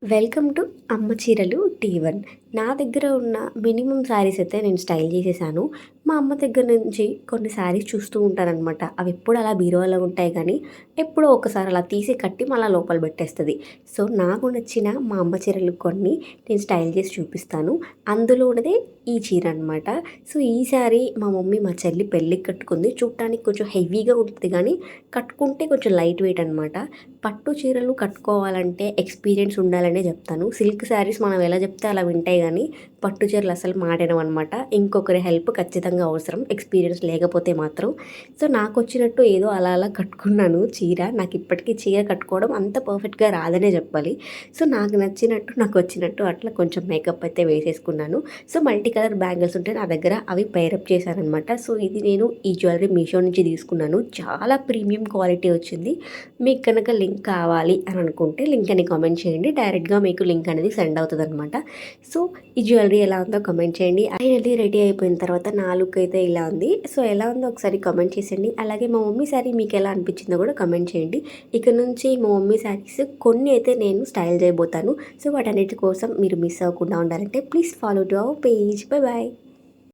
Welcome to అమ్మ చీరలు టీ1. నా దగ్గర ఉన్న మినిమం శారీస్ అయితే నేను స్టైల్ చేసేసాను. మా అమ్మ దగ్గర నుంచి కొన్ని శారీస్ చూస్తూ ఉంటాననమాట. అవి ఎప్పుడు అలా బీరువాలో ఉంటాయి కానీ, ఎప్పుడో ఒకసారి అలా తీసి కట్టి మళ్ళీ లోపల పెట్టేస్తది. సో, నాకు నచ్చిన మా అమ్మ చీరలు కొన్ని నేను స్టైల్ చేసి చూపిస్తాను. అందులోనిదే ఈ చీర అనమాట. సో, ఈ శారీ మా మమ్మీ మా చెల్లి పెళ్ళికి కట్టుకుంది. చూడటానికి కొంచెం హెవీగా ఉంటుంది కానీ, కట్టుకుంటే కొంచెం లైట్ వెయిట్ అనమాట. పట్టు చీరలు కట్టుకోవాలంటే ఎక్స్పీరియన్స్ ఉండాలనే చెప్తాను. సిల్క్ శారీస్ మనం ఎలా చెప్తే అలా వింటాయి కానీ, పట్టు చీరలు అసలు మాటినవనమాట. ఇంకొకరి హెల్ప్ ఖచ్చితంగా అవసరం ఎక్స్పీరియన్స్ లేకపోతే మాత్రం. సో, నాకొచ్చినట్టు ఏదో అలా అలా కట్టుకున్నాను చీర. నాకు ఇప్పటికీ చీర కట్టుకోవడం అంత పర్ఫెక్ట్‌గా రాదనే చెప్పాలి. సో, నాకు నచ్చినట్టు, నాకు వచ్చినట్టు అట్లా కొంచెం మేకప్ అయితే వేసేసుకున్నాను. సో, మల్టీ కలర్ బ్యాంగిల్స్ ఉంటే నా దగ్గర అవి పేరప్ చేశాననమాట. సో, ఇది నేను ఈ జ్యువెలరీ మీషో నుంచి తీసుకున్నాను. చాలా ప్రీమియం క్వాలిటీ వచ్చింది. మీకు కనుక లింక్ కావాలి అని అనుకుంటే లింక్ అని కామెంట్ చేయండి. డైరెక్ట్‌గా మీకు లింక్ అనేది సెండ్ అవుతదనమాట. సో, ఈ జ్యువెలరీ ఎలా ఉందో కామెంట్ చేయండి. ఫైనల్లీ రెడీ అయిపోయిన తర్వాత నా లుక్ అయితే ఇలా ఉంది. సో, ఎలా ఉందో ఒకసారి కామెంట్ చేసేయండి. అలాగే మా మమ్మీ శారీ మీకు ఎలా అనిపించిందో కూడా కామెంట్ చేయండి. ఇక నుంచి మా మమ్మీ శారీస్ కొన్ని అయితే నేను స్టైల్ చేయబోతాను. సో, వాటన్నిటి కోసం మీరు మిస్ అవ్వకుండా ఉండాలంటే please follow to our page. Bye bye.